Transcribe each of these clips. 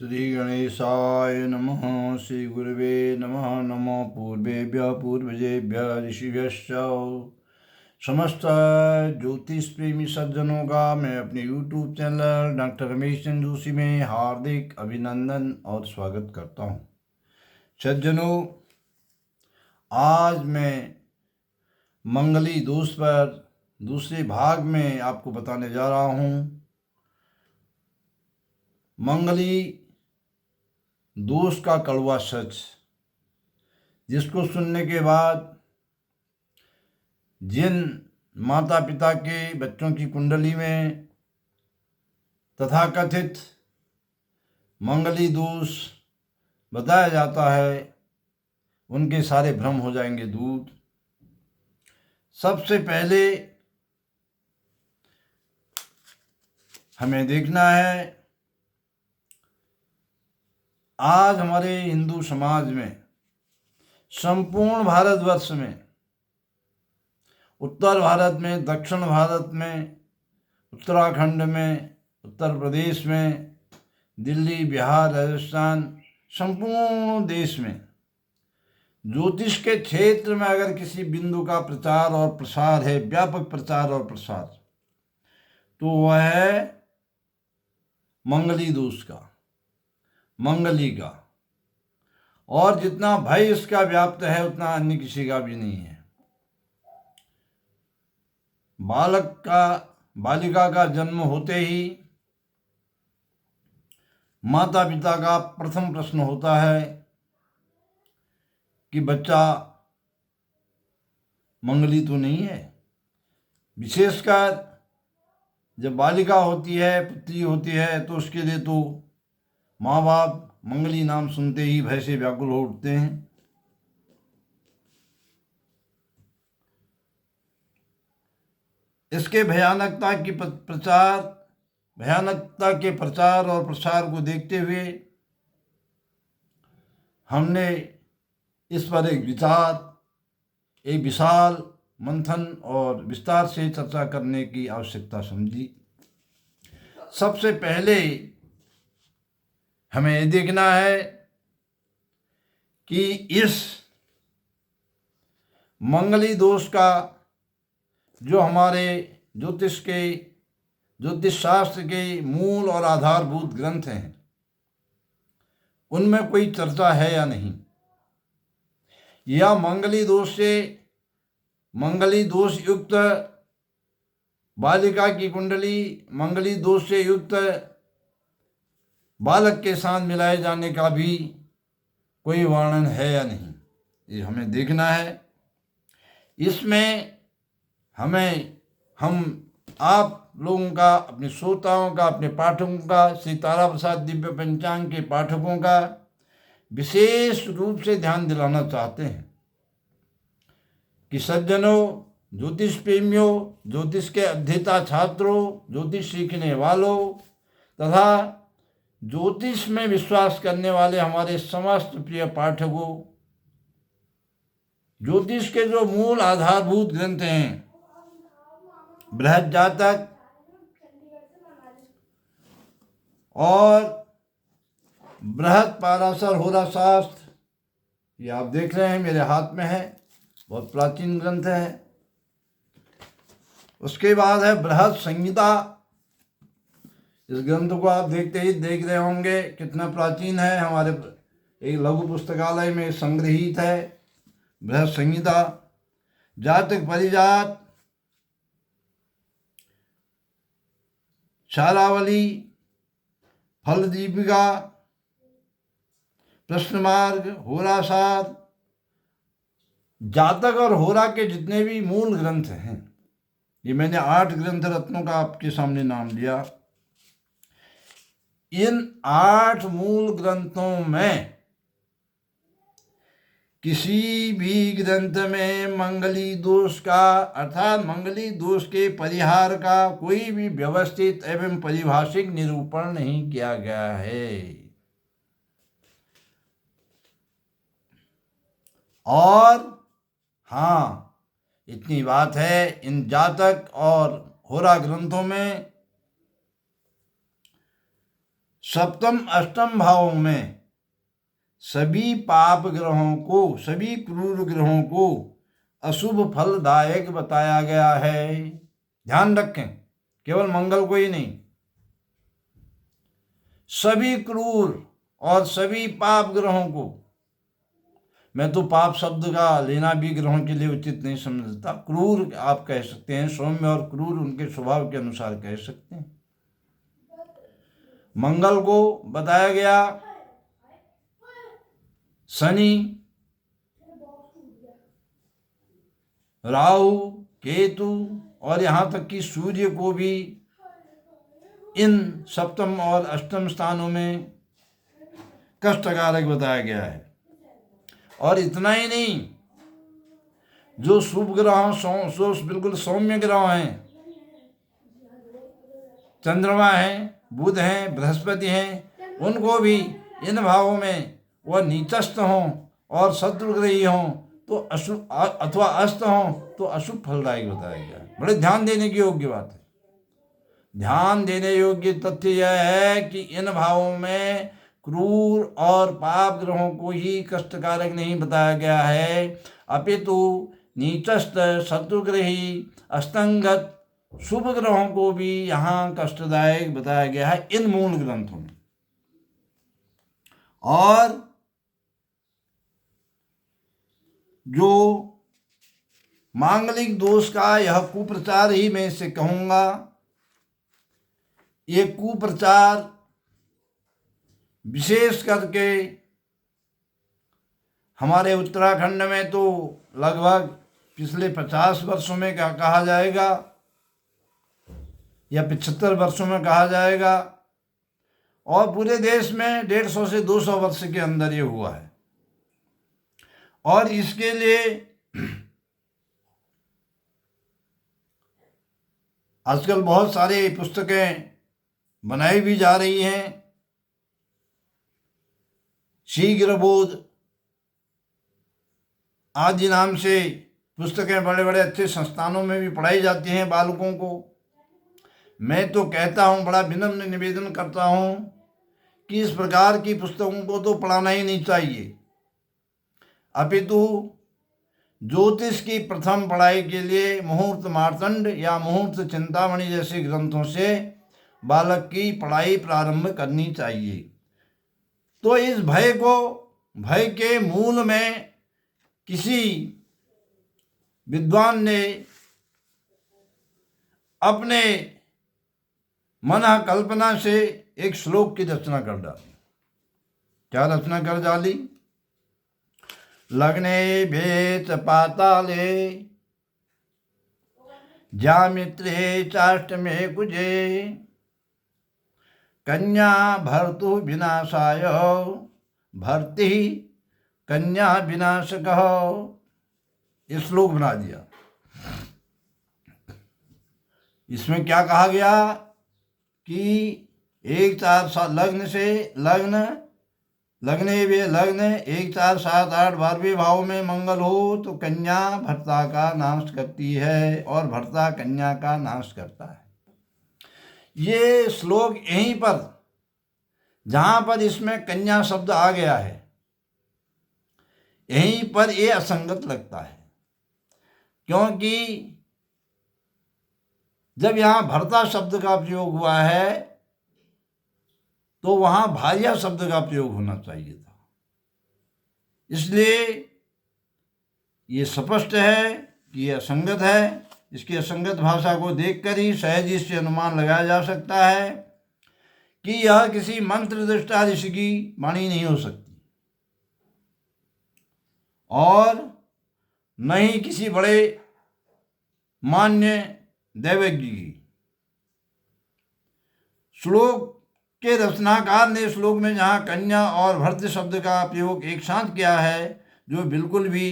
श्री गणेशाय नमः। श्री गुरुवे नमः। नमो पूर्वेभ्यः पूर्वजेभ्यः ऋषिभ्यश्च। समस्त ज्योतिष प्रेमी सज्जनों का मैं अपने YouTube channel doctor Ramesh Chandra Joshi में हार्दिक अभिनंदन और स्वागत करता हूँ। सज्जनों, आज मैं मंगली दोष पर दूसरे भाग में आपको बताने जा रहा हूँ। मंगली दोष का कड़वा सच, जिसको सुनने के बाद जिन माता पिता के बच्चों की कुंडली में तथाकथित मंगली दोष बताया जाता है, उनके सारे भ्रम हो जाएंगे दूर। सबसे पहले हमें देखना है, आज हमारे हिंदू समाज में, संपूर्ण भारतवर्ष में, उत्तर भारत में, दक्षिण भारत में, उत्तराखंड में, उत्तर प्रदेश में, दिल्ली, बिहार, राजस्थान, संपूर्ण देश में ज्योतिष के क्षेत्र में अगर किसी बिंदु का प्रचार और प्रसार है, व्यापक प्रचार और प्रसार, तो वह है मंगली दोष का, मंगली का। और जितना भय इसका व्याप्त है उतना अन्य किसी का भी नहीं है। बालिका का जन्म होते ही माता पिता का प्रथम प्रश्न होता है कि बच्चा मंगली तो नहीं है। विशेषकर जब बालिका होती है, पुत्री होती है, तो उसके लिए तो माँ बाप मंगली नाम सुनते ही भय से व्याकुल हो उठते हैं। इसके भयानकता के प्रचार और प्रसार को देखते हुए हमने इस पर एक विशाल मंथन और विस्तार से चर्चा करने की आवश्यकता समझी। सबसे पहले हमें ये देखना है कि इस मंगली दोष का जो हमारे ज्योतिष शास्त्र के मूल और आधारभूत ग्रंथ हैं, उनमें कोई चर्चा है या नहीं, या मंगली दोष युक्त बालिका की कुंडली मंगली दोष से युक्त बालक के साथ मिलाए जाने का भी कोई वर्णन है या नहीं, ये हमें देखना है। इसमें हम आप लोगों का, अपने श्रोताओं का, अपने पाठकों का, श्री तारा प्रसाद दिव्य पंचांग के पाठकों का विशेष रूप से ध्यान दिलाना चाहते हैं कि सज्जनों, ज्योतिष प्रेमियों, ज्योतिष के अध्येता छात्रों, ज्योतिष सीखने वालों तथा ज्योतिष में विश्वास करने वाले हमारे समस्त प्रिय पाठकों, ज्योतिष के जो मूल आधारभूत ग्रंथ हैं, बृहद जातक और बृहद पाराशर होरा शास्त्र, ये आप देख रहे हैं मेरे हाथ में है, बहुत प्राचीन ग्रंथ है। उसके बाद है बृहद संहिता। इस ग्रंथ को आप देख रहे होंगे कितना प्राचीन है, हमारे एक लघु पुस्तकालय में संग्रहित है बृहद संहिता। जातक परिजात, शारावली, फल दीपिका, प्रश्न मार्ग, होराशास्त्र, जातक और होरा के जितने भी मूल ग्रंथ हैं, ये मैंने 8 ग्रंथ रत्नों का आपके सामने नाम लिया। इन 8 मूल ग्रंथों में किसी भी ग्रंथ में मंगली दोष का, अर्थात मंगली दोष के परिहार का कोई भी व्यवस्थित एवं परिभाषिक निरूपण नहीं किया गया है। और हाँ, इतनी बात है, इन जातक और होरा ग्रंथों में सप्तम अष्टम भावों में सभी पाप ग्रहों को, सभी क्रूर ग्रहों को अशुभ फलदायक बताया गया है। ध्यान रखें, केवल मंगल को ही नहीं, सभी क्रूर और सभी पाप ग्रहों को। मैं तो पाप शब्द का लेना भी ग्रहों के लिए उचित नहीं समझता। क्रूर आप कह सकते हैं, सौम्य और क्रूर उनके स्वभाव के अनुसार कह सकते हैं। मंगल को बताया गया शनि, राहु, केतु और यहाँ तक कि सूर्य को भी इन सप्तम और अष्टम स्थानों में कष्टकारक बताया गया है। और इतना ही नहीं, जो शुभ ग्रह जो बिल्कुल सौम्य ग्रह हैं, चंद्रमा हैं, बुध हैं, बृहस्पति हैं, उनको भी इन भावों में वह नीचस्थ हों और शत्रुग्रही हों तो अशुभ, अथवा अस्त हों तो अशुभ फलदायक बताया गया है। बड़े ध्यान देने की योग्य बात है। ध्यान देने योग्य तथ्य यह है कि इन भावों में क्रूर और पाप ग्रहों को ही कष्टकारक नहीं बताया गया है, अपितु नीचस्थ, शत्रुग्रही, अस्तंगत शुभ ग्रहों को भी यहाँ कष्टदायक बताया गया है इन मूल ग्रंथों में। और जो मांगलिक दोष का यह कुप्रचार ही मैं इसे कहूँगा, ये कुप्रचार विशेष करके हमारे उत्तराखंड में तो लगभग पिछले 50 वर्षों में क्या कहा जाएगा या 75 वर्षों में कहा जाएगा, और पूरे देश में 150 से 200 वर्ष के अंदर ये हुआ है। और इसके लिए आजकल बहुत सारी पुस्तकें बनाई भी जा रही हैं। शीघ्र बोध आदि नाम से पुस्तकें बड़े बड़े अच्छे संस्थानों में भी पढ़ाई जाती हैं बालकों को। मैं तो कहता हूँ, बड़ा विनम्र निवेदन करता हूँ कि इस प्रकार की पुस्तकों को तो पढ़ाना ही नहीं चाहिए, अपितु ज्योतिष की प्रथम पढ़ाई के लिए मुहूर्त मार्तंड या मुहूर्त चिंतामणि जैसे ग्रंथों से बालक की पढ़ाई प्रारंभ करनी चाहिए। तो इस भय के मूल में किसी विद्वान ने अपने मन कल्पना से एक श्लोक की रचना कर डाली। क्या रचना कर डाली? लग्ने भेत पाताले जामित्रे चाष्टमे कुजे कन्या भर्तु विनाशाय भर्ति कन्या विनाशकः। ये श्लोक बना दिया। इसमें क्या कहा गया कि 1-4 लग्न से लग्न 1-4-7-8 12वें भाव में मंगल हो तो कन्या भर्ता का नाश करती है और भर्ता कन्या का नाश करता है। ये श्लोक यहीं पर, जहाँ पर इसमें कन्या शब्द आ गया है, यहीं पर ये असंगत लगता है, क्योंकि जब यहाँ भर्ता शब्द का प्रयोग हुआ है तो वहाँ भार्या शब्द का प्रयोग होना चाहिए था। इसलिए ये स्पष्ट है कि ये असंगत है। इसकी असंगत भाषा को देखकर ही सहज इससे अनुमान लगाया जा सकता है कि यह किसी मंत्र दृष्टा ऋषि की वाणी नहीं हो सकती और न ही किसी बड़े मान्य दैवज्ञ की। श्लोक के रचनाकार ने श्लोक में जहाँ कन्या और भर्त शब्द का प्रयोग एक साथ किया है, जो बिल्कुल भी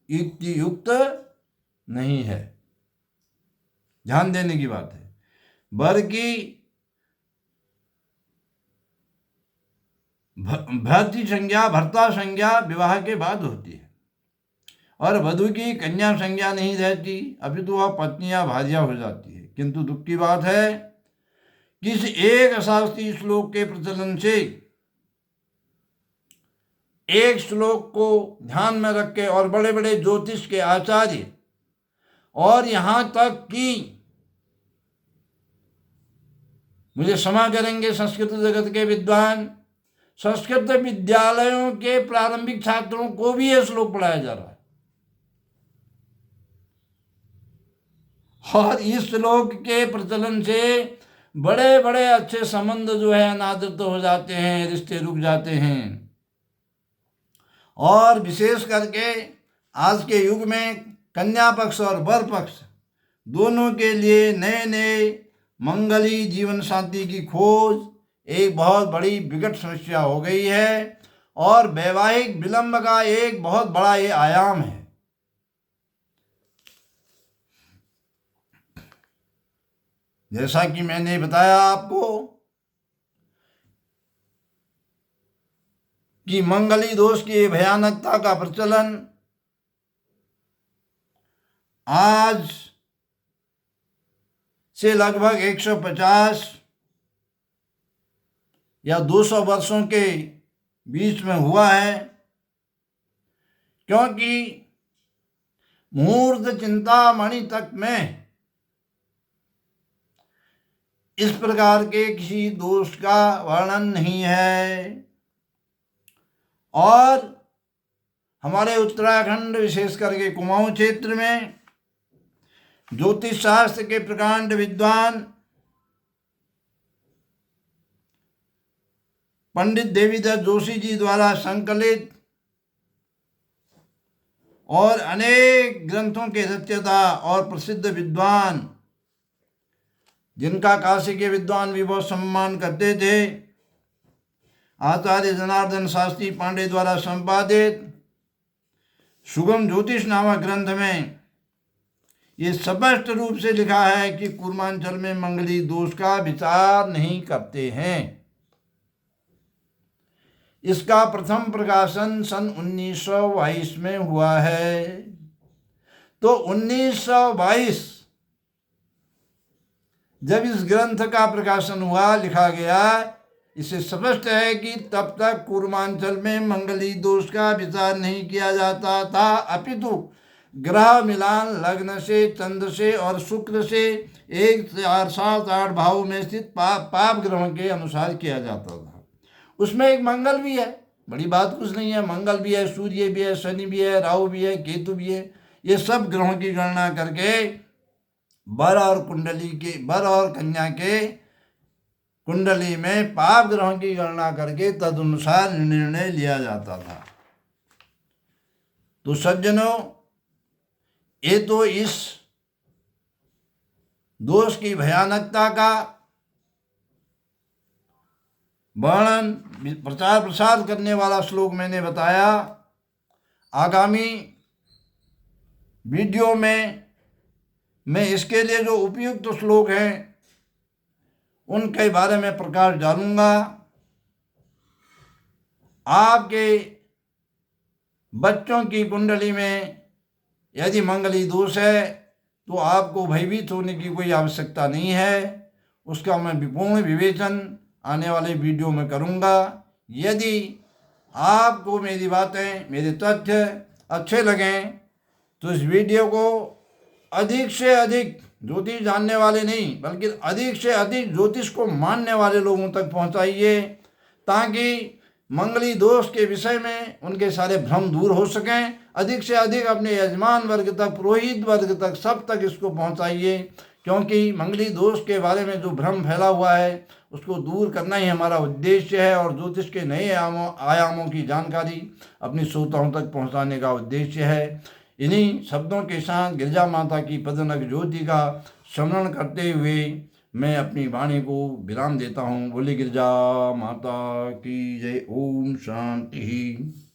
युक्त नहीं है। ध्यान देने की बात है। वर की भर्तृ संज्ञा, भर्ता संज्ञा विवाह के बाद होती है और वधु की कन्या संज्ञा नहीं रहती, अभी तो वह पत्नी या भार्या हो जाती है। किंतु दुख की बात है किसी एक शास्त्रीय श्लोक के प्रचलन से एक श्लोक को ध्यान में रख के और बड़े बड़े ज्योतिष के आचार्य और यहाँ तक कि मुझे क्षमा करेंगे संस्कृत जगत के विद्वान, संस्कृत विद्यालयों के प्रारंभिक छात्रों को भी यह श्लोक पढ़ाया जा रहा है। और इस श्लोक के प्रचलन से बड़े बड़े अच्छे संबंध जो है अनादृत हो जाते हैं, रिश्ते रुक जाते हैं। और विशेष करके आज के युग में कन्या पक्ष और वर पक्ष दोनों के लिए नए नए मंगली जीवन साथी की खोज एक बहुत बड़ी विकट समस्या हो गई है और वैवाहिक विलंब का एक बहुत बड़ा ये आयाम है। जैसा कि मैंने बताया आपको कि मंगली दोष की भयानकता का प्रचलन आज से लगभग 150 या 200 वर्षों के बीच में हुआ है, क्योंकि मुहूर्त चिंतामणि तक में इस प्रकार के किसी दोष का वर्णन नहीं है। और हमारे उत्तराखंड विशेष करके कुमाऊं क्षेत्र में ज्योतिष शास्त्र के प्रकांड विद्वान पंडित देवीदत्त जोशी जी द्वारा संकलित और अनेक ग्रंथों के रचयिता और प्रसिद्ध विद्वान, जिनका काशी के विद्वान भी बहुत सम्मान करते थे, आचार्य जनार्दन शास्त्री पांडे द्वारा संपादित सुगम ज्योतिष नामक ग्रंथ में ये स्पष्ट रूप से लिखा है कि कूर्मांचल में मंगली दोष का विचार नहीं करते हैं। इसका प्रथम प्रकाशन सन 1922 में हुआ है। तो 1922 जब इस ग्रंथ का प्रकाशन हुआ, लिखा गया, इससे स्पष्ट है कि तब तक कूर्मांचल में मंगली दोष का विचार नहीं किया जाता था, अपितु ग्रह मिलान लग्न से, चंद्र से और शुक्र से 1, 4, 7, 8 भाव में स्थित पाप ग्रहों के अनुसार किया जाता था। उसमें एक मंगल भी है, बड़ी बात कुछ नहीं है। मंगल भी है, सूर्य भी है, शनि भी है, राहु भी है, केतु भी है। ये सब ग्रहों की गणना करके वर और कन्या के कुंडली में पाप ग्रहों की गणना करके तदनुसार निर्णय लिया जाता था। तो सज्जनों, ये तो इस दोष की भयानकता का वर्णन प्रचार प्रसार करने वाला श्लोक मैंने बताया। आगामी वीडियो में मैं इसके लिए जो उपयुक्त श्लोक हैं उनके बारे में प्रकाश डालूंगा। आपके बच्चों की कुंडली में यदि मंगली दोष है तो आपको भयभीत होने की कोई आवश्यकता नहीं है। उसका मैं विपूर्ण विवेचन आने वाले वीडियो में करूंगा। यदि आपको मेरी बातें, मेरे तथ्य अच्छे लगें तो इस वीडियो को अधिक से अधिक ज्योतिष जानने वाले नहीं बल्कि अधिक से अधिक ज्योतिष को मानने वाले लोगों तक पहुंचाइए, ताकि मंगली दोष के विषय में उनके सारे भ्रम दूर हो सकें। अधिक से अधिक अपने यजमान वर्ग तक, पुरोहित वर्ग तक, सब तक इसको पहुंचाइए, क्योंकि मंगली दोष के बारे में जो भ्रम फैला हुआ है उसको दूर करना ही हमारा उद्देश्य है और ज्योतिष के नए आयामों की जानकारी अपनी श्रोताओं तक पहुंचाने का उद्देश्य है। इन्हीं शब्दों के साथ गिरजा माता की पदनक ज्योति का स्मरण करते हुए मैं अपनी वाणी को विराम देता हूँ। बोले गिरजा माता की जय। ओम शांति।